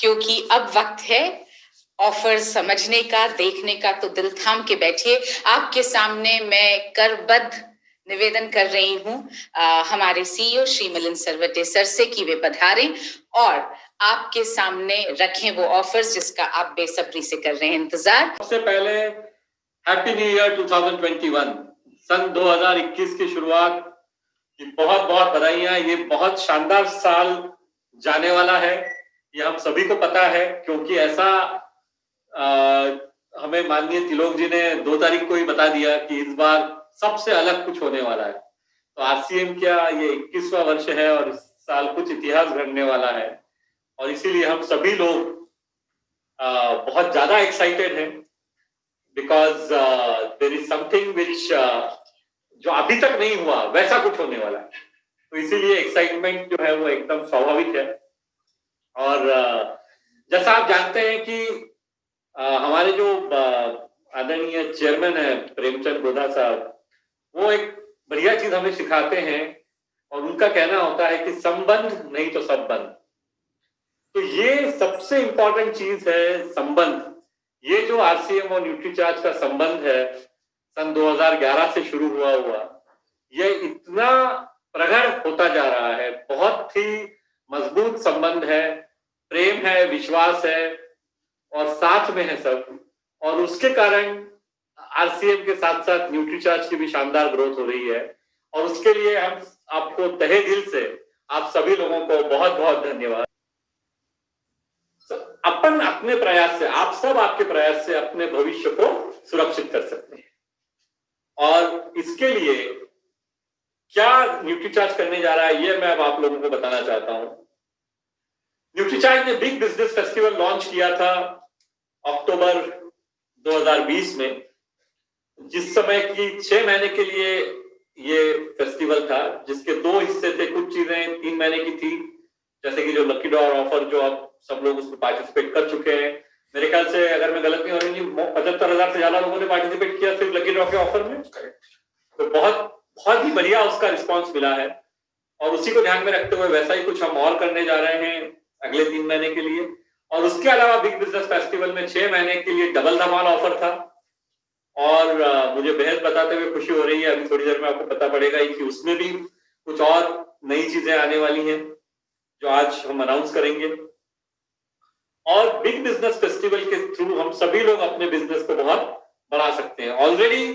क्योंकि अब वक्त है ऑफर समझने का, देखने का। तो दिल थाम के बैठिए। आपके सामने मैं करबद्ध निवेदन कर रही हूँ हमारे सीईओ श्री मिलिंद सरवटे सर से कि वे पधारें और आपके सामने रखें वो ऑफर्स जिसका आप बेसब्री से कर रहे हैं इंतजार। सबसे पहले हैप्पी न्यू ईयर 2021, सन 2021 की शुरुआत की बहुत बहुत बधाइयां। ये बहुत शानदार साल जाने वाला है, ये हम सभी को पता है, क्योंकि ऐसा हमें माननीय तिलोक जी ने 2 तारीख को ही बता दिया कि इस बार सबसे अलग कुछ होने वाला है। तो आरसीएम क्या ये 21वां वर्ष है और इस साल कुछ इतिहास गढ़ने वाला है, और इसीलिए हम सभी लोग बहुत ज्यादा एक्साइटेड हैं, because there is something which जो अभी तक नहीं हुआ वैसा कुछ होने वाला है। तो इसीलिए एक्साइटमेंट जो है वो एकदम स्वाभाविक है। और जैसा आप जानते हैं कि हमारे जो आदरणीय चेयरमैन है प्रेमचंद गोधा साहब, वो एक बढ़िया चीज हमें सिखाते हैं, और उनका कहना होता है कि संबंध नहीं तो संबंध। तो ये सबसे इंपॉर्टेंट चीज है, संबंध। ये जो आरसीएम और न्यूट्रीचार्ज का संबंध है, सन 2011 से शुरू हुआ, ये इतना प्रगाढ़ होता जा रहा है, बहुत ही मजबूत संबंध है, प्रेम है, विश्वास है, और साथ में है सब। और उसके कारण आरसीएम के साथ साथ न्यूट्रीचार्ज की भी शानदार ग्रोथ हो रही है, और उसके लिए हम आपको तहे दिल से, आप सभी लोगों को बहुत बहुत धन्यवाद। अपन अपने प्रयास से, आप सब आपके प्रयास से अपने भविष्य को सुरक्षित कर सकते हैं। और इसके लिए क्या न्यूट्रीचार्ज करने जा रहा है, ये मैं अब आप लोगों को बताना चाहता हूं। न्यूट्रीचार्ज ने बिग बिजनेस फेस्टिवल लॉन्च किया था अक्टूबर 2020 में, जिस समय की 6 महीने के लिए ये फेस्टिवल था, जिसके 2 हिस्से थे। कुछ चीजें 3 महीने की थी, जैसे कि जो लकी ड्रॉ ऑफर, जो आप सब लोग उसमें पार्टिसिपेट कर चुके हैं। मेरे ख्याल से, अगर मैं गलत नहीं हो रही, 75,000 से ज्यादा लोगों ने पार्टिसिपेट किया सिर्फ लकी ड्रॉ के ऑफर में। तो बहुत ही बढ़िया उसका रिस्पॉन्स मिला है, और उसी को ध्यान में रखते हुए वैसा ही कुछ हम और करने जा रहे हैं अगले 3 महीने के लिए। और उसके अलावा बिग बिजनेस फेस्टिवल में 6 महीने के लिए डबल धमाल ऑफर था, और मुझे बेहद बताते हुए खुशी हो रही है, अभी थोड़ी देर में आपको पता पड़ेगा कि उसमें भी कुछ और नई चीजें आने वाली हैं जो आज हम अनाउंस करेंगे। और बिग बिजनेस फेस्टिवल के थ्रू हम सभी लोग अपने बिजनेस को बहुत बढ़ा सकते हैं। ऑलरेडी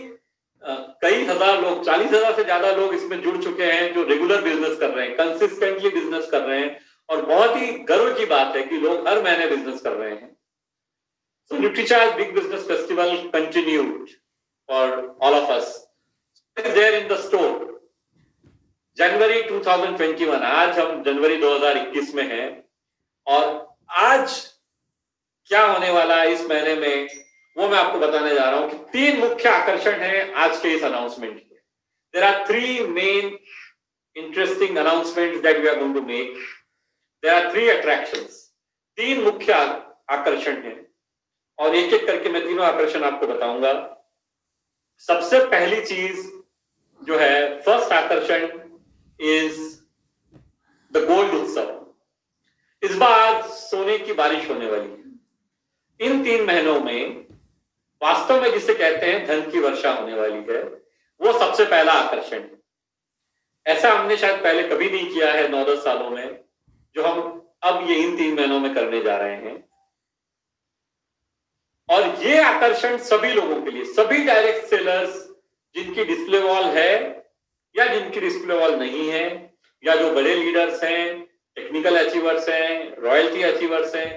कई हजार लोग, 40,000 से ज्यादा लोग इसमें जुड़ चुके हैं, जो रेगुलर बिजनेस कर रहे हैं, कंसिस्टेंटली बिजनेस कर रहे हैं, और बहुत ही गर्व की बात है कि लोग हर महीने बिजनेस कर रहे हैं। So NutriCharge Big Business Festival continued for all of us. It is there in the store. January 2021, आज हम जनवरी 2021 में हैं, और आज क्या होने वाला है इस महीने में वो मैं आपको बताने जा रहा हूं कि 3 मुख्य आकर्षण हैं आज के इस अनाउंसमेंट में। There are 3 main interesting announcements that we are going to make. There are 3 attractions. 3 मुख्य आकर्षण हैं, और एक एक करके मैं तीनों आकर्षण आपको बताऊंगा। सबसे पहली चीज जो है, फर्स्ट आकर्षण इज द गोल्ड उत्सव। इस बार सोने की बारिश होने वाली है। इन 3 महीनों में वास्तव में जिसे कहते हैं धन की वर्षा होने वाली है, वो सबसे पहला आकर्षण है। ऐसा हमने शायद पहले कभी नहीं किया है 9-10 सालों में, जो हम अब ये इन 3 महीनों में करने जा रहे हैं। और ये आकर्षण सभी लोगों के लिए, सभी डायरेक्ट सेलर्स जिनकी डिस्प्ले वॉल है या जिनकी डिस्प्ले वॉल नहीं है, या जो बड़े लीडर्स हैं, टेक्निकल अचीवर्स हैं, रॉयल्टी अचीवर्स हैं,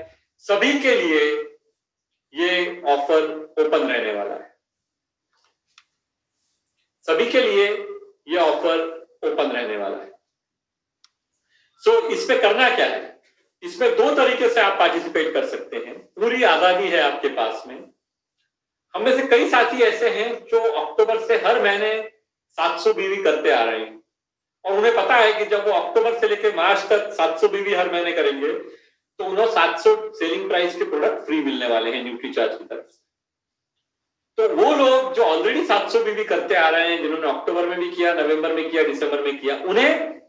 सभी के लिए ये ऑफर ओपन रहने वाला है। सभी के लिए ये ऑफर ओपन रहने वाला है। सो इसमें करना क्या है? इसमें 2 तरीके से आप पार्टिसिपेट कर सकते हैं, पूरी आजादी है आपके पास में। हम में से कई साथी ऐसे हैं जो अक्टूबर से हर महीने 700 बीवी करते आ रहे हैं, और उन्हें पता है कि जब वो अक्टूबर से लेकर मार्च तक 700 बीवी हर महीने करेंगे तो उन्हें 700 सेलिंग प्राइस के प्रोडक्ट फ्री मिलने वाले हैं न्यूट्रीचार्ज की तरफ से। तो वो लोग जो ऑलरेडी 700 बीवी करते आ रहे हैं, जिन्होंने अक्टूबर में भी किया, नवंबर में किया, दिसंबर में किया, उन्हें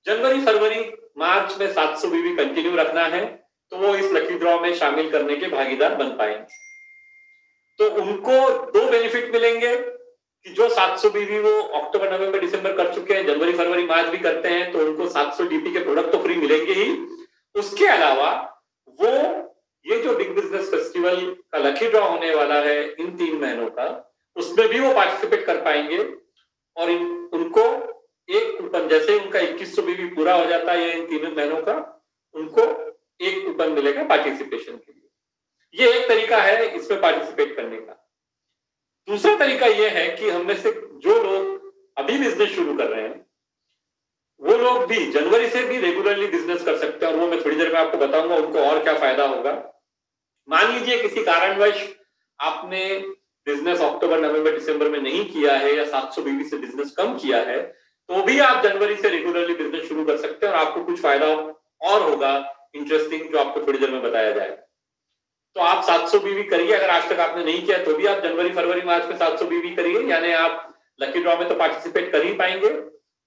जनवरी, फरवरी, मार्च में 700 बीवी कंटिन्यू रखना है, तो वो इस लकी ड्रॉ में शामिल करने के भागीदार बन पाएंगे। तो उनको दो बेनिफिट मिलेंगे कि जो 700 बीवी वो अक्टूबर नवंबर दिसंबर कर चुके हैं, जनवरी फरवरी मार्च भी करते हैं, तो उनको 700 डीपी के प्रोडक्ट तो फ्री मिलेंगे ही। उसके अलावा वो ये जो बिग बिजनेस फेस्टिवल का लकी ड्रॉ होने वाला है इन 3 महीनों का, उसमें भी वो पार्टिसिपेट कर पाएंगे और उनको एक कूपन, जैसे उनका 2100 बीवी पूरा हो जाता है इन 3 महीनों का, उनको एक कूपन मिलेगा पार्टिसिपेशन के लिए। ये एक तरीका है इसमें पार्टिसिपेट करने का। दूसरा तरीका यह है कि हम में से जो लोग अभी बिजनेस शुरू कर रहे हैं वो लोग भी जनवरी से भी रेगुलरली बिजनेस कर सकते हैं, और वो मैं थोड़ी देर में आपको बताऊंगा उनको और क्या फायदा होगा। मान लीजिए किसी कारणवश आपने बिजनेस अक्टूबर नवंबर दिसंबर में नहीं किया है या 700 बीवी से बिजनेस कम किया है, तो भी आप जनवरी से रेगुलरली बिजनेस शुरू कर सकते हैं और आपको कुछ फायदा और होगा इंटरेस्टिंग, जो आपको थोड़ी देर में बताया जाएगा। तो आप 700 बीवी करिए, अगर आज तक आपने नहीं किया तो भी आप जनवरी फरवरी मार्च में 700 बीवी करिए, यानी आप लकी ड्रॉ में तो पार्टिसिपेट कर ही पाएंगे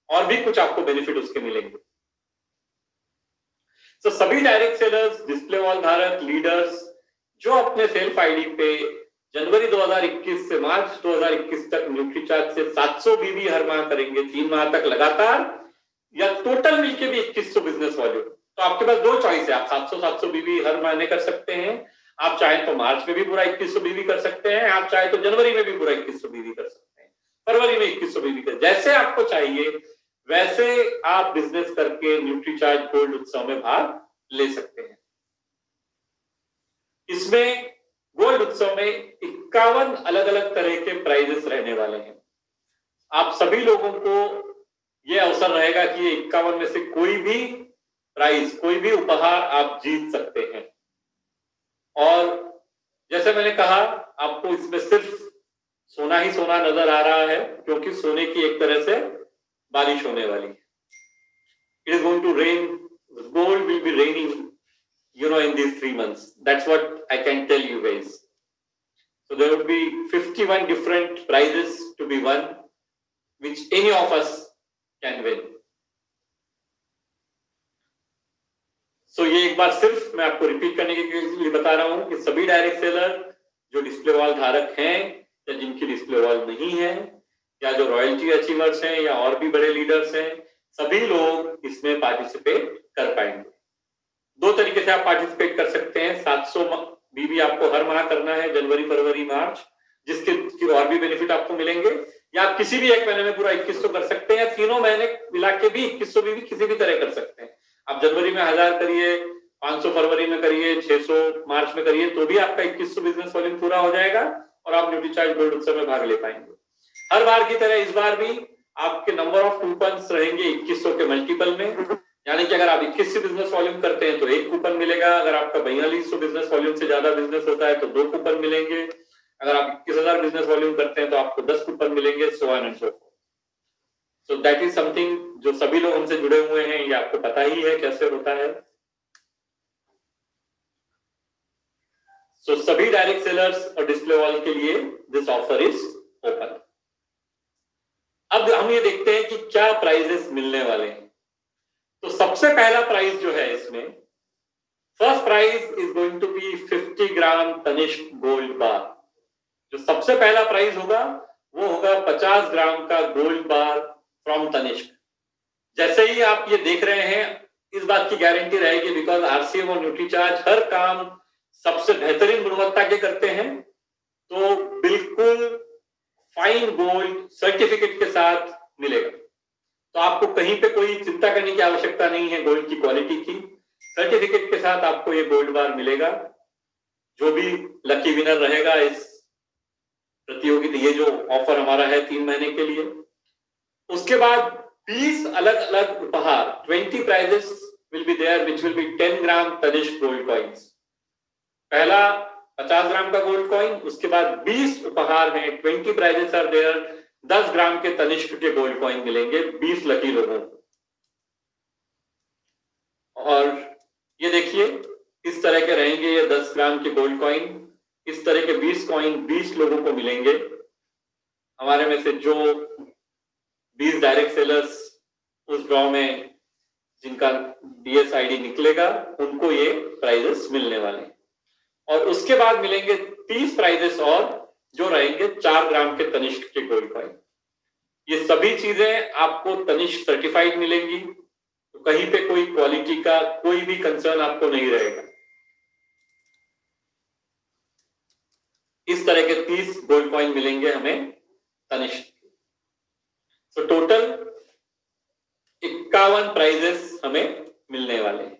और भी कुछ आपको बेनिफिट उसके मिलेंगे। तो सभी डायरेक्ट सेलर्स, डिस्प्ले वॉल धारक, लीडर्स जो अपने सेल्फ आईडी पे जनवरी 2021 से मार्च 2021 तक न्यूट्रीचार्ज से 700 बीवी हर माह करेंगे 3 माह तक लगातार, या टोटल मिलके भी 2100 बिजनेस वॉल्यूम, तो आपके पास दो चॉइस है, आप 700 बीवी हर महीने कर सकते हैं, आप चाहे तो मार्च में भी पूरा 2100 बीवी कर सकते हैं, आप चाहे तो जनवरी में भी पूरा 2100 बीवी कर सकते हैं, फरवरी में 2100 बीवी कर, जैसे आपको चाहिए वैसे आप बिजनेस करके न्यूट्रीचार्ज गोल्ड उत्सव में भाग ले सकते हैं। इसमें गोल्ड उत्सव में 51 अलग अलग तरह के प्राइजेस रहने वाले हैं। आप सभी लोगों को यह अवसर रहेगा कि 51 में से कोई भी प्राइज, कोई भी उपहार आप जीत सकते हैं। और जैसे मैंने कहा, आपको इसमें सिर्फ सोना ही सोना नजर आ रहा है, क्योंकि सोने की एक तरह से बारिश होने वाली है। It is going to rain, gold will be raining, in these 3 months. That's what I can tell you guys. So there would be 51 different prizes to be won, which any of us can win. So ये एक बार सिर्फ मैं आपको repeat करने के लिए बता रहा हूं कि सभी डायरेक्ट सेलर जो डिस्प्ले वॉल धारक हैं या जिनकी डिस्प्ले वॉल नहीं है, या जो रॉयल्टी अचीवर्स हैं या और भी बड़े लीडर्स हैं, सभी लोग इसमें पार्टिसिपेट कर पाएंगे। दो तरीके से आप पार्टिसिपेट कर सकते हैं। 700 बीवी आपको हर माह करना है, जनवरी फरवरी मार्च, जिसके और भी बेनिफिट आपको मिलेंगे, या आप किसी भी एक महीने में पूरा 2100 कर सकते हैं, तीनों महीने मिला के भी 2100 बीवी किसी भी तरह कर सकते हैं। आप जनवरी में 1000 करिए, 500 फरवरी में करिए, 600 मार्च में करिए, तो भी आपका 2100 बिजनेस वॉल्यूम पूरा हो जाएगा और आप न्यूट्रीचार्ज गोल्ड उत्सव में भाग ले पाएंगे। हर बार की तरह इस बार भी आपके नंबर ऑफ कूपन्स रहेंगे 2100 के मल्टीपल में, यानी कि अगर आप 2100 बिजनेस वॉल्यूम करते हैं तो एक कूपन मिलेगा, अगर आपका 4200 बिजनेस वॉल्यूम से ज्यादा बिजनेस होता है तो 2 कूपन मिलेंगे, अगर आप 21000 बिजनेस वॉल्यूम करते हैं तो आपको 10 कूपन मिलेंगे, so on and so forth. So that is something जो सभी लोग हमसे जुड़े हुए हैं, ये आपको पता ही है कैसे होता है। So सभी डायरेक्ट सेलर्स और डिस्प्ले वॉल के लिए दिस ऑफर इज ओपन। अब हम ये देखते हैं कि क्या प्राइजेस मिलने वाले हैं। तो सबसे पहला प्राइज जो है इसमें, first prize is going to be 50 gram Tanishq gold bar. जो सबसे पहला प्राइज होगा वो होगा 50 ग्राम का गोल्ड बार फ्रॉम तनिष्क। जैसे ही आप ये देख रहे हैं, इस बात की गारंटी रहेगी, बिकॉज आरसीएम और न्यूट्रीचार्ज हर काम सबसे बेहतरीन गुणवत्ता के करते हैं, तो बिल्कुल फाइन गोल्ड सर्टिफिकेट के साथ मिलेगा। तो आपको कहीं पे कोई चिंता करने की आवश्यकता नहीं है गोल्ड की क्वालिटी की, सर्टिफिकेट के साथ आपको ये गोल्ड बार मिलेगा। जो भी लकी विनर रहेगा इस प्रतियोगिता, ये जो ऑफर हमारा है 3 महीने के लिए, उसके बाद 20 अलग अलग उपहार, 20 prizes will be there which will be 10 gram Tanishq gold coins. पहला 50 ग्राम का गोल्ड कॉइन, उसके बाद 20 उपहार हैं, 20 प्राइजेस आर देयर, 10 ग्राम के तनिष्क के गोल्ड कॉइन मिलेंगे 20 लकी लोगों को। और ये देखिए इस तरह के रहेंगे ये 10 ग्राम के गोल्ड कॉइन, इस तरह के 20 कॉइन 20 लोगों को मिलेंगे। हमारे में से जो 20 डायरेक्ट सेलर्स उस ड्रॉ में जिनका DSID निकलेगा उनको ये प्राइजेस मिलने वाले हैं। और उसके बाद मिलेंगे 30 प्राइजेस और जो रहेंगे 4 ग्राम के तनिष्क के गोल्ड कॉइन। ये सभी चीजें आपको तनिष्क सर्टिफाइड मिलेंगी, तो कहीं पे कोई क्वालिटी का कोई भी कंसर्न आपको नहीं रहेगा। इस तरह के 30 गोल्ड कॉइन मिलेंगे हमें तनिष्क। तो टोटल 51 प्राइजेस हमें मिलने वाले हैं।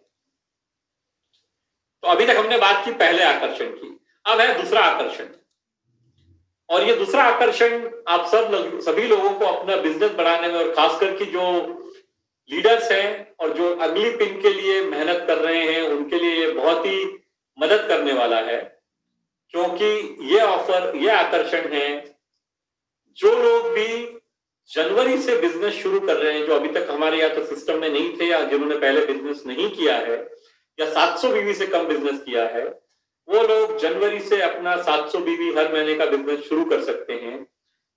तो अभी तक हमने बात की पहले आकर्षण की, अब है दूसरा आकर्षण। और ये दूसरा आकर्षण आप सभी लोगों को अपना बिजनेस बढ़ाने में, और खासकर की जो लीडर्स हैं और जो अगली पिन के लिए मेहनत कर रहे हैं, उनके लिए ये बहुत ही मदद करने वाला है। क्योंकि ये ऑफर, ये आकर्षण है, जो लोग भी जनवरी से बिजनेस शुरू कर रहे हैं, जो अभी तक हमारे या तो सिस्टम में नहीं थे या जिन्होंने पहले बिजनेस नहीं किया है या 700 बीवी से कम बिजनेस किया है, वो लोग जनवरी से अपना 700 बीवी हर महीने का बिजनेस शुरू कर सकते हैं,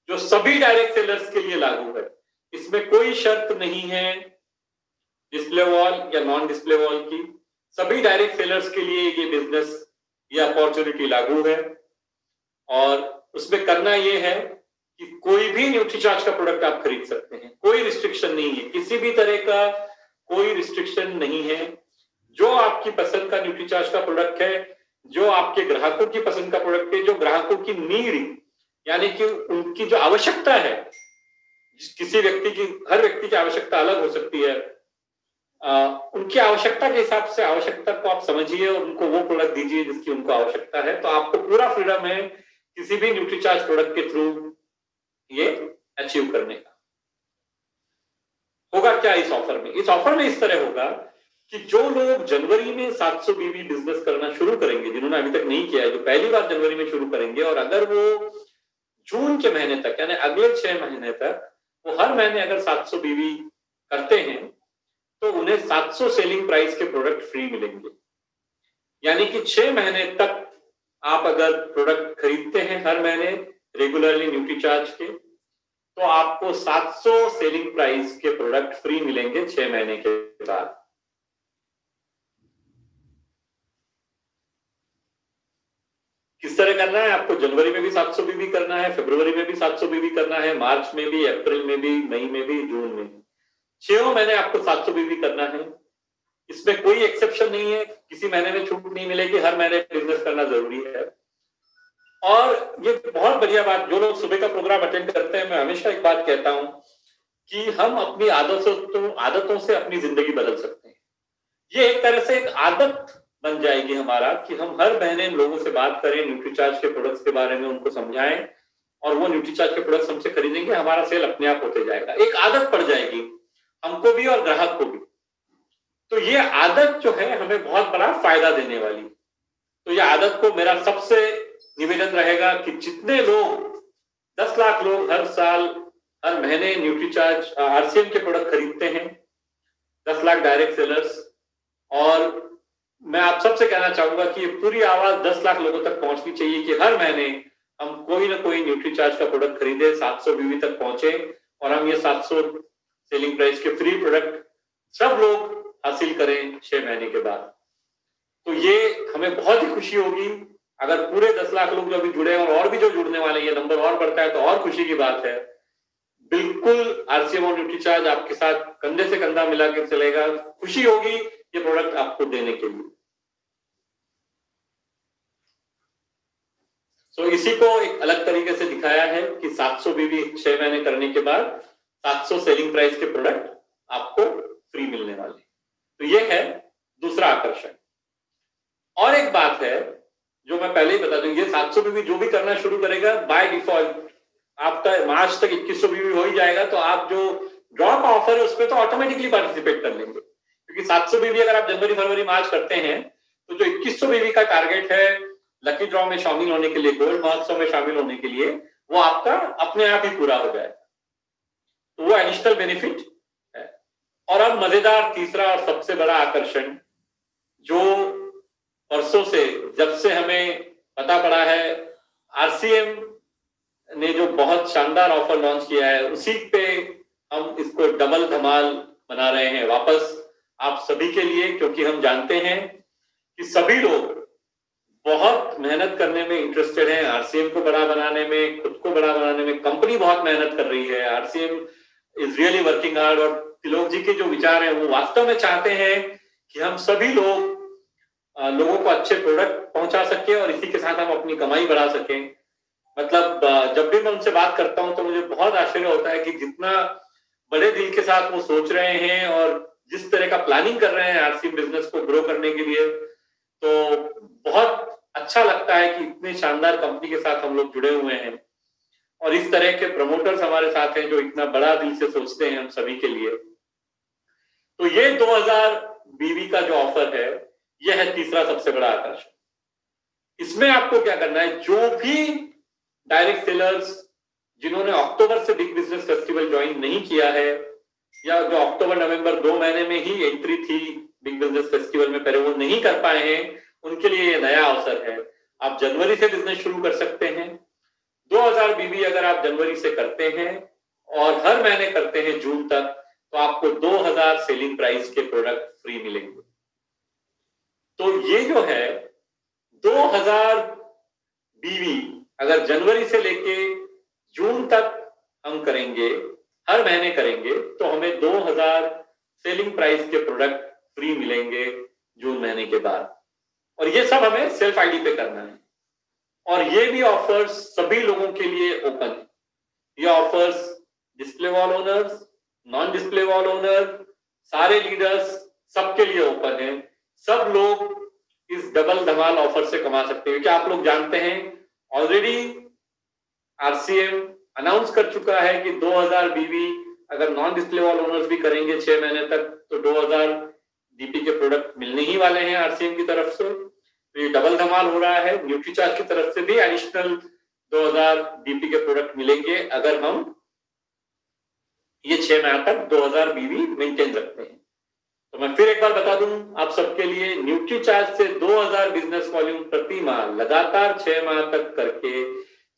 जो सभी डायरेक्ट सेलर्स के लिए लागू है। इसमें कोई शर्त नहीं है डिस्प्ले वॉल या नॉन डिस्प्ले वॉल की, सभी डायरेक्ट सेलर्स के लिए ये बिजनेस, ये अपॉर्चुनिटी लागू है। और उसमें करना ये है कि कोई भी न्यूट्रीचार्ज का प्रोडक्ट आप खरीद सकते हैं, कोई रिस्ट्रिक्शन नहीं है, किसी भी तरह का कोई रिस्ट्रिक्शन नहीं है। जो आपकी पसंद का न्यूट्रीचार्ज का प्रोडक्ट है, जो आपके ग्राहकों की पसंद का प्रोडक्ट है, जो ग्राहकों की नीड यानी कि उनकी जो आवश्यकता है, किसी व्यक्ति की, हर व्यक्ति की आवश्यकता अलग हो सकती है, उनकी आवश्यकता के हिसाब से आवश्यकता को आप समझिए और उनको वो प्रोडक्ट दीजिए जिसकी उनको आवश्यकता है। तो आपको पूरा फ्रीडम है किसी भी न्यूट्रीचार्ज प्रोडक्ट के थ्रू ये अचीव करने का। होगा क्या इस ऑफर में? इस ऑफर में इस तरह होगा कि जो लोग जनवरी में 700 बीवी बिजनेस करना शुरू करेंगे, जिन्होंने अभी तक नहीं किया है, जो पहली बार जनवरी में शुरू करेंगे, और अगर वो जून के महीने तक यानी अगले 6 महीने तक वो हर महीने अगर 700 बीवी करते हैं, तो उन्हें 700 सेलिंग प्राइस के प्रोडक्ट फ्री मिलेंगे। यानी कि 6 महीने तक आप अगर प्रोडक्ट खरीदते हैं हर महीने रेगुलरली न्यूट्रीचार्ज के, तो आपको 700 सेलिंग प्राइस के प्रोडक्ट फ्री मिलेंगे 6 महीने के बाद। किस तरह करना है? आपको जनवरी में भी 700 बीवी करना है, फरवरी में भी 700 बीवी करना है, मार्च में भी, अप्रैल में भी, मई में भी, जून में भी, 6 महीने आपको 700 बीवी करना है। इसमें कोई एक्सेप्शन नहीं है, किसी महीने में छूट नहीं मिलेगी, हर महीने बिजनेस करना जरूरी है। और ये बहुत बढ़िया बात, जो लोग सुबह का प्रोग्राम अटेंड करते हैं, मैं हमेशा एक बात कहता हूं कि हम अपनी आदतों से अपनी जिंदगी बदल सकते हैं। ये एक तरह से एक आदत बन जाएगी हमारा कि हम हर महीने लोगों से बात करें, न्यूट्रीचार्ज के प्रोडक्ट्स के बारे में उनको समझाएं, और वो न्यूट्रीचार्ज के प्रोडक्ट्स हमसे खरीदेंगे, हमारा सेल अपने आप होते जाएगा। एक आदत पड़ जाएगी हमको भी और ग्राहक को भी। तो ये आदत जो है हमें बहुत बड़ा फायदा देने वाली। तो ये आदत को मेरा सबसे निवेदन रहेगा कि जितने लोग 10 लाख लोग हर साल हर महीने न्यूट्रीचार्ज RCM के प्रोडक्ट खरीदते हैं, 10 लाख डायरेक्ट सेलर्स, और मैं आप सबसे कहना चाहूंगा कि ये पूरी आवाज 10 लाख लोगों तक पहुंचनी चाहिए कि हर महीने हम कोई ना कोई न्यूट्रीचार्ज का प्रोडक्ट खरीदे, 700 बीवी तक पहुंचे, और हम ये 700 सेलिंग प्राइस के फ्री प्रोडक्ट सब लोग हासिल करें 6 महीने के बाद। तो ये हमें बहुत ही खुशी होगी अगर पूरे 10 लाख लोग जो अभी जुड़े हैं और भी जो जुड़ने वाले, ये नंबर और बढ़ता है तो और खुशी की बात है। बिल्कुल RCM और न्यूट्रीचार्ज आपके साथ कंधे से कंधा मिला के चलेगा। खुशी होगी ये प्रोडक्ट आपको देने के लिए। तो इसी को एक अलग तरीके से दिखाया है कि 700 बीवी 6 महीने करने के बाद 700 सेलिंग प्राइस के प्रोडक्ट आपको फ्री मिलने वाले। तो ये है दूसरा आकर्षण। और एक बात है जो मैं पहले ही बता दूं, ये 700 बीवी जो भी करना शुरू करेगा बाय डिफॉल्ट आपका मार्च तक 2100 बीवी हो ही जाएगा। तो आप जो ड्रॉ का ऑफर है उसमें तो ऑटोमेटिकली पार्टिसिपेट कर लेंगे, क्योंकि 700 बीवी अगर आप जनवरी फरवरी मार्च करते हैं तो जो 2100 बीवी का टारगेट है लकी ड्रॉ में शामिल होने के लिए, गोल्ड महोत्सव में शामिल होने के लिए, वो आपका अपने आप ही पूरा हो जाएगा। तो वो एडिशनल बेनिफिट है। और अब मजेदार तीसरा और सबसे बड़ा आकर्षण, जो वर्षों से जब से हमें पता पड़ा है, RCM ने जो बहुत शानदार ऑफर लॉन्च किया है, उसी पे हम इसको डबल धमाल बना रहे हैं वापस। आप सभी के लिए, क्योंकि हम जानते हैं कि सभी लोग बहुत मेहनत करने में इंटरेस्टेड हैं, आरसीएम को बड़ा बनाने में, खुद को बड़ा बनाने में। कंपनी बहुत मेहनत कर रही है, RCM is really working hard. और तिलोक जी के जो विचार हैं वो वास्तव में चाहते हैं कि हम सभी लोगों को अच्छे प्रोडक्ट पहुंचा सके और इसी के साथ हम अपनी कमाई बढ़ा सकें। मतलब जब भी मैं उनसे बात करता हूं तो मुझे बहुत आश्चर्य होता है कि जितना बड़े दिल के साथ वो सोच रहे हैं और जिस तरह का प्लानिंग कर रहे हैं आरसीएम बिजनेस को ग्रो करने के लिए, तो बहुत अच्छा लगता है कि इतने शानदार कंपनी के साथ हम लोग जुड़े हुए हैं और इस तरह के प्रमोटर्स हमारे साथ हैं जो इतना बड़ा दिल से सोचते हैं हम सभी के लिए। तो ये 2000 बीवी का जो ऑफर है, यह है तीसरा सबसे बड़ा आकर्षण। इसमें आपको क्या करना है, जो भी डायरेक्ट सेलर्स जिन्होंने अक्टूबर से बिग बिजनेस फेस्टिवल ज्वाइन नहीं किया है, या जो अक्टूबर नवंबर 2 महीने में ही एंट्री थी बिग बिजनेस फेस्टिवल में, पहले वो नहीं कर पाए हैं, उनके लिए ये नया अवसर है। आप जनवरी से बिजनेस शुरू कर सकते हैं। 2000 बीबी अगर आप जनवरी से करते हैं और हर महीने करते हैं जून तक, तो आपको 2000 सेलिंग प्राइस के प्रोडक्ट फ्री मिलेंगे। तो ये जो है 2000 बीवी अगर जनवरी से लेके जून तक हम करेंगे, हर महीने करेंगे, तो हमें 2000 सेलिंग प्राइस के प्रोडक्ट फ्री मिलेंगे जून महीने के बाद। और ये सब हमें सेल्फ आईडी पे करना है। और ये भी ऑफर्स सभी लोगों के लिए ओपन है। ये offers display wall owners, non display wall owner, सारे लीडर्स, सबके लिए ओपन है। सब लोग इस डबल धमाल ऑफर से कमा सकते हैं। क्या आप लोग जानते हैं, ऑलरेडी आरसीएम अनाउंस कर चुका है कि 2000 बीवी अगर नॉन डिस्प्ले वॉल ओनर्स भी करेंगे 6 महीने तक, तो 2000 डीपी के प्रोडक्ट मिलने ही वाले हैं आरसीएम की तरफ से। तो ये डबल धमाल हो रहा है। न्यूट्रीचार्ज की तरफ से भी एडिशनल 2000 डीपी के प्रोडक्ट मिलेंगे अगर हम ये 6 माह तक 2000 बीवी मेंटेन रखते हैं। तो मैं फिर एक बार बता दूं आप सबके लिए, न्यूट्रीचार्ज से 2000 बिजनेस वॉल्यूम प्रति माह लगातार 6 माह तक करके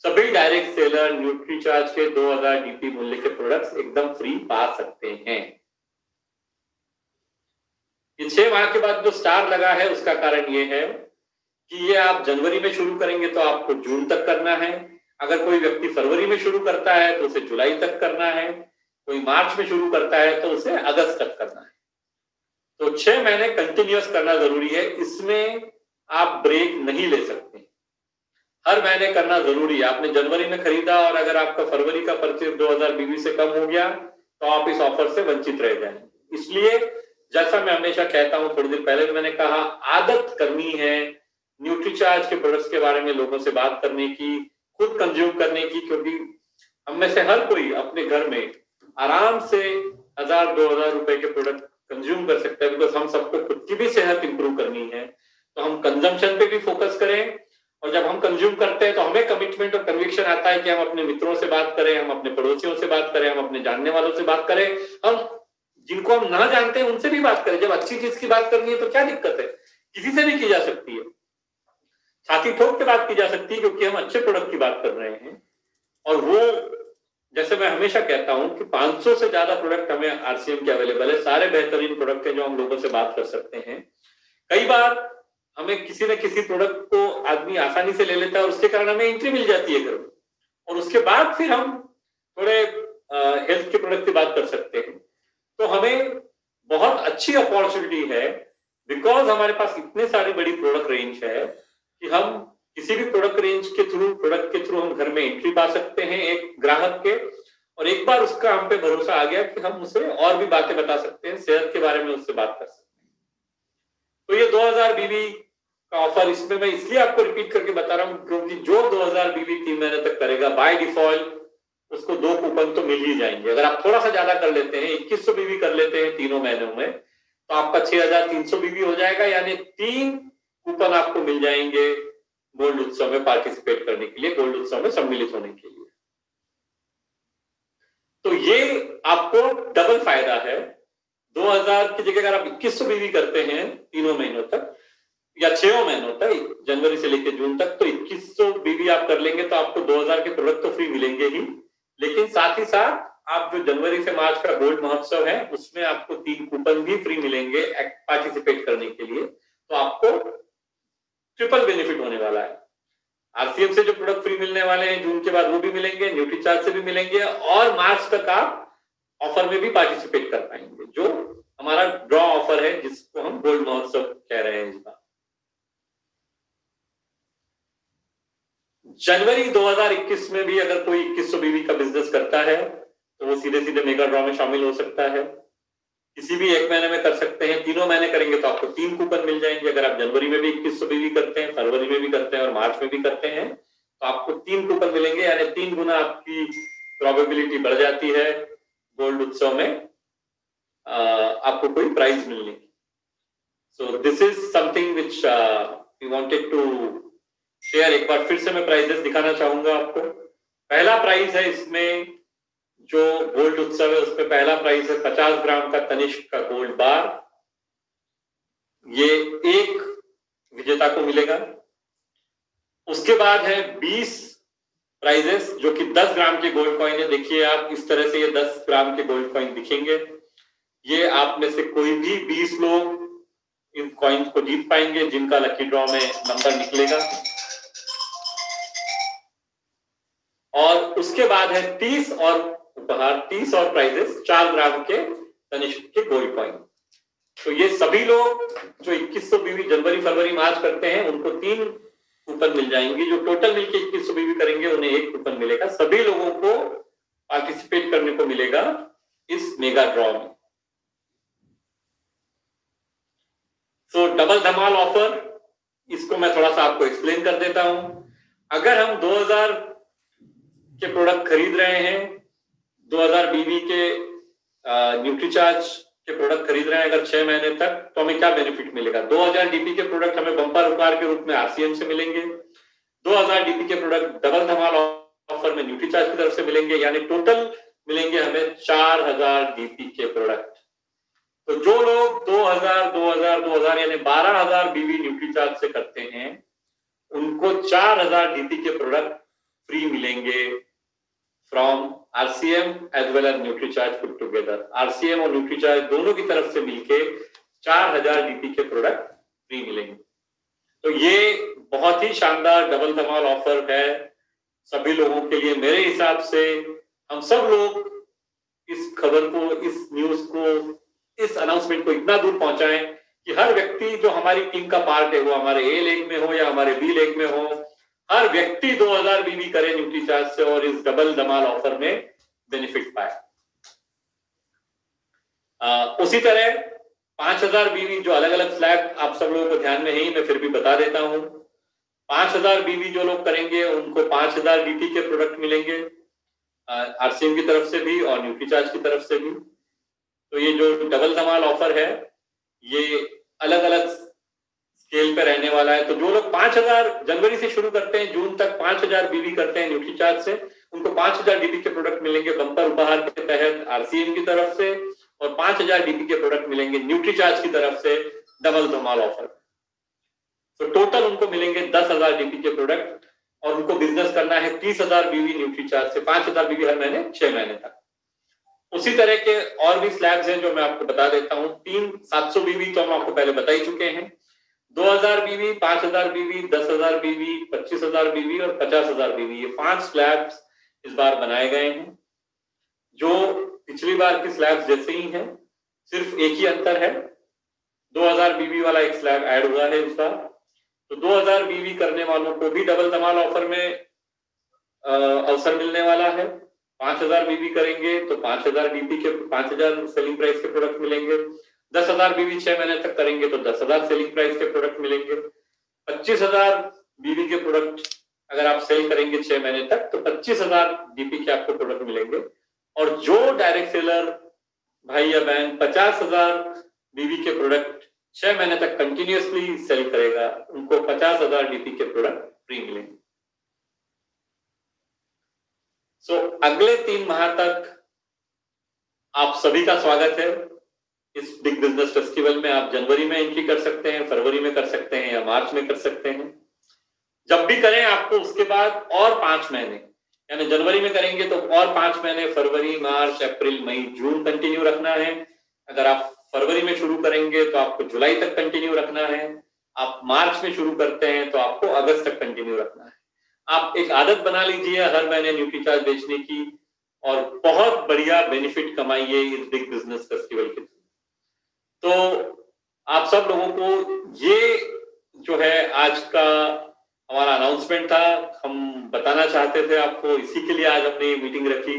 सभी डायरेक्ट सेलर न्यूट्रीचार्ज के 2000 डीपी मूल्य के प्रोडक्ट्स एकदम फ्री पा सकते हैं। ये 6 माह के बाद जो स्टार लगा है उसका कारण ये है कि ये आप जनवरी में शुरू करेंगे तो आपको जून तक करना है। अगर कोई व्यक्ति फरवरी में शुरू करता है तो उसे जुलाई तक करना है। कोई मार्च में शुरू करता है तो उसे अगस्त तक करना है। तो 6 महीने कंटिन्यूअस करना जरूरी है। इसमें आप ब्रेक नहीं ले सकते, हर महीने करना जरूरी है। आपने जनवरी में खरीदा और अगर आपका फरवरी का परचेज 2000 बीवी से कम हो गया तो आप इस ऑफर से वंचित रह जाएंगे। इसलिए जैसा मैं हमेशा कहता हूं, थोड़ी देर पहले भी मैंने कहा, आदत करनी है न्यूट्रीचार्ज के प्रोडक्ट्स के बारे में लोगों से बात करने की, खुद कंज्यूम करने की, क्योंकि हम में से हर कोई अपने घर में आराम से 1000-2000 रुपए के प्रोडक्ट कंज्यूम कर सकता है। बिकॉज हम सबको खुद की भी सेहत इंप्रूव करनी है, तो हम कंजम्पशन पे भी फोकस करें। और जब हम कंज्यूम करते हैं तो हमें कमिटमेंट और कन्विक्शन आता है कि हम अपने मित्रों से बात करें, हम अपने पड़ोसियों से बात करें, हम अपने जानने वालों से बात करें, हम जिनको हम ना जानते हैं उनसे भी बात करें। जब अच्छी चीज की बात करनी है तो क्या दिक्कत है, किसी से भी की जा सकती है, छाती ठोक के बात की जा सकती है, क्योंकि हम अच्छे प्रोडक्ट की बात कर रहे हैं। और वो जैसे मैं हमेशा कहता हूं कि 500 से ज्यादा प्रोडक्ट हमें आरसीएम के अवेलेबल है। सारे बेहतरीन प्रोडक्ट हैं जो हम लोगों से बात कर सकते हैं। कई बार हमें किसी न किसी प्रोडक्ट को आदमी आसानी से ले लेता है और उसके कारण हमें एंट्री मिल जाती है घर में, और उसके बाद फिर हम थोड़े हेल्थ के प्रोडक्ट की बात कर सकते हैं। तो हमें बहुत अच्छी अपॉर्चुनिटी है, बिकॉज हमारे पास इतने सारी बड़ी प्रोडक्ट रेंज है कि हम किसी भी प्रोडक्ट रेंज के थ्रू हम घर में एंट्री पा सकते हैं एक ग्राहक के। और एक बार उसका हम पे भरोसा आ गया कि हम उसे और भी बातें बता सकते हैं, सेहत के बारे में उससे बात कर सकते हैं। तो ये 2000 बीवी का ऑफर, इसमें मैं इसलिए आपको रिपीट करके बता रहा हूं क्योंकि जो 2000 बीवी 3 महीने तक करेगा बाय डिफॉल्ट उसको 2 कूपन तो मिल ही जाएंगे। अगर आप थोड़ा सा ज्यादा कर लेते हैं, 2100 बीवी कर लेते हैं तीनों महीनों में, तो आपका 6300 बीवी हो जाएगा। यानी 3 कूपन आपको मिल जाएंगे गोल्ड उत्सव में पार्टिसिपेट करने के लिए, गोल्ड उत्सव में सम्मिलित होने के लिए। तो ये आपको डबल फायदा है। 2000 की जगह अगर आप 2100 बीवी करते हैं तीनों महीनों तक या 6 महीनों तक, जनवरी से लेकर जून तक, तो 2100 बीवी आप कर लेंगे तो आपको 2000 के प्रोडक्ट तो फ्री मिलेंगे ही, लेकिन साथ ही साथ आप जो जनवरी से मार्च का गोल्ड महोत्सव है उसमें आपको 3 कूपन भी फ्री मिलेंगे पार्टिसिपेट करने के लिए, तो आपको ट्रिपल बेनिफिट होने वाला है। आरसीएम से जो प्रोडक्ट फ्री मिलने वाले हैं जून के बाद वो भी मिलेंगे, न्यूट्रीचार्ज से भी मिलेंगे, और मार्च तक आप ऑफर में भी पार्टिसिपेट कर पाएंगे, जो हमारा ड्रॉ ऑफर है जिसको हम गोल्ड महोत्सव कह रहे हैं इस बार। जनवरी 2021 में भी अगर कोई 2100 बीवी का बिजनेस करता है तो वो सीधे सीधे मेगा ड्रॉ में शामिल हो सकता है। किसी भी एक महीने में कर सकते हैं, 3 महीने करेंगे तो आपको 3 कूपन मिल जाएंगे। अगर आप जनवरी में भी 2100 बीवी करते हैं, फरवरी में भी करते हैं और मार्च में भी करते हैं तो आपको 3 कूपन मिलेंगे, यानी 3 गुना आपकी प्रोबेबिलिटी बढ़ जाती है गोल्ड उत्सव में आपको कोई प्राइज मिलने की। So this is something which we wanted to share. एक बार फिर से मैं प्राइजेस दिखाना चाहूंगा आपको। पहला प्राइज है इसमें जो गोल्ड उत्सव है उसमें पहला प्राइज है 50 ग्राम का तनिष्क का गोल्ड बार, ये एक विजेता को मिलेगा। उसके बाद है 20 प्राइजेस जो कि 10 ग्राम के गोल्ड कॉइन है। देखिए आप इस तरह से ये 10 ग्राम के गोल्ड कॉइन दिखेंगे। ये आप में से कोई भी 20 लोग इन कॉइन्स को जीत पाएंगे जिनका लकी ड्रॉ में नंबर निकलेगा। और उसके बाद है 30 और उपहार, 30 और प्राइजेस 4 ग्राम के तनिष्क के गोल्ड कॉइन। तो ये सभी लोग जो 2100 बीवी जनवरी फरवरी मार्च करते हैं उनको 3 कूपन मिल जाएंगे। जो टोटल मिलके 2100 बीवी करेंगे उन्हें 1 कूपन मिलेगा। सभी लोगों को पार्टिसिपेट करने को मिलेगा इस मेगा ड्रॉ में। तो डबल धमाल ऑफर, इसको मैं थोड़ा सा आपको एक्सप्लेन कर देता हूं। अगर हम 2000 के प्रोडक्ट खरीद रहे हैं, 2000 बीवी के न्यूट्रीचार्ज के प्रोडक्ट खरीद रहे हैं अगर 6 महीने तक, तो हमें क्या बेनिफिट मिलेगा? 2000 डीपी के प्रोडक्ट हमें बम्पर उपहार के रूप में आरसीएम से मिलेंगे। 2000 डीपी के प्रोडक्ट डबल धमाल ऑफर में न्यूट्रीचार्ज की तरफ से मिलेंगे, यानी टोटल मिलेंगे हमें 4000 डीपी के प्रोडक्ट। तो जो लोग 2000 यानी 12000 बीवी न्यूट्रीचार्ज से करते हैं उनको 4000 डीपी के प्रोडक्ट फ्री मिलेंगे from RCM as well as Nutricharge put together. RCM और न्यूट्रीचार्ज दोनों की तरफ से मिलके 4000 डीपी के प्रोडक्ट फ्री मिलेंगे। तो ये बहुत ही शानदार डबल धमाल ऑफर है सभी लोगों के लिए। मेरे हिसाब से हम सब लोग इस खबर को, इस न्यूज को, इस अनाउंसमेंट को इतना दूर पहुंचाएं कि हर व्यक्ति जो हमारी टीम का पार्ट है, वो हमारे ए लेग में हो या हमारे बी लेग में हो, हर व्यक्ति 2000 बीवी करे न्यूट्रीचार्ज से और इस डबल धमाल ऑफर में बेनिफिट पाए। उसी तरह 5000 बीवी जो अलग अलग स्लैब आप सब लोगों को ध्यान में है ही, मैं फिर भी बता देता हूं। 5000 बीवी जो लोग करेंगे उनको 5000 डीपी के प्रोडक्ट मिलेंगे आरसीएम की तरफ से भी और न्यूट्रीचार्ज की तरफ से भी। तो ये जो डबल धमाल ऑफर है ये अलग अलग स्केल पे रहने वाला है। तो जो लोग 5000 जनवरी से शुरू करते हैं, जून तक 5000 बीवी करते हैं न्यूट्रीचार्ज से, उनको 5000 डीपी के प्रोडक्ट मिलेंगे बम्पर उपहार के तहत आरसीएम की तरफ से, और 5000 डीपी के प्रोडक्ट मिलेंगे न्यूट्रीचार्ज की तरफ से डबल धमाल ऑफर। तो टोटल उनको मिलेंगे 10000 डीपी के प्रोडक्ट और उनको बिजनेस करना है 30000 बीवी न्यूट्रीचार्ज से, 5000 बीवी हर महीने 6 महीने तक। उसी तरह के और भी स्लैब्स हैं जो मैं आपको बता देता हूं। 700 बीवी तो हम आपको पहले बता ही चुके हैं, 2000 बीवी, 5000 बीवी, 10000 बीवी, 25000 बीवी और 50000 बीवी, ये 5 स्लैब्स इस बार बनाए गए हैं जो पिछली बार की स्लैब्स जैसे ही हैं, सिर्फ एक ही अंतर है, 2000 बीवी वाला एक स्लैब ऐड हुआ है इस बार। तो 2000 बीवी करने वालों को भी डबल धमाल ऑफर में अवसर मिलने वाला है। 5000 बीवी करेंगे तो 5000 डीपी के 5000 सेलिंग प्राइस के प्रोडक्ट मिलेंगे। 10000 बीवी 6 महीने तक करेंगे तो 10000 सेलिंग प्राइस के प्रोडक्ट मिलेंगे। 25000 बीवी के प्रोडक्ट अगर आप सेल करेंगे 6 महीने तक तो 25000 डीपी के आपको प्रोडक्ट मिलेंगे। और जो डायरेक्ट सेलर भाई या बहन 50000 बीवी के प्रोडक्ट 6 महीने तक कंटिन्यूअसली सेल करेगा उनको 50000 डीपी के प्रोडक्ट फ्री मिलेंगे। सो अगले 3 माह तक आप सभी का स्वागत है इस बिग बिजनेस फेस्टिवल में। आप जनवरी में एंट्री कर सकते हैं, फरवरी में कर सकते हैं या मार्च में कर सकते हैं। जब भी करें आपको उसके बाद और 5 महीने यानी जनवरी में करेंगे तो और 5 महीने फरवरी, मार्च, अप्रैल, मई, जून कंटिन्यू रखना है। अगर आप फरवरी में शुरू करेंगे तो आपको जुलाई तक कंटिन्यू रखना है। आप मार्च में शुरू करते हैं तो आपको अगस्त तक कंटिन्यू रखना है। आप एक आदत बना लीजिए हर महीने न्यूट्रीचार्ज बेचने की और बहुत बढ़िया बेनिफिट कमाइए इस बिग बिजनेस फेस्टिवल के। तो आप सब लोगों को ये जो है आज का हमारा अनाउंसमेंट था, हम बताना चाहते थे आपको, इसी के लिए आज हमने ये मीटिंग रखी।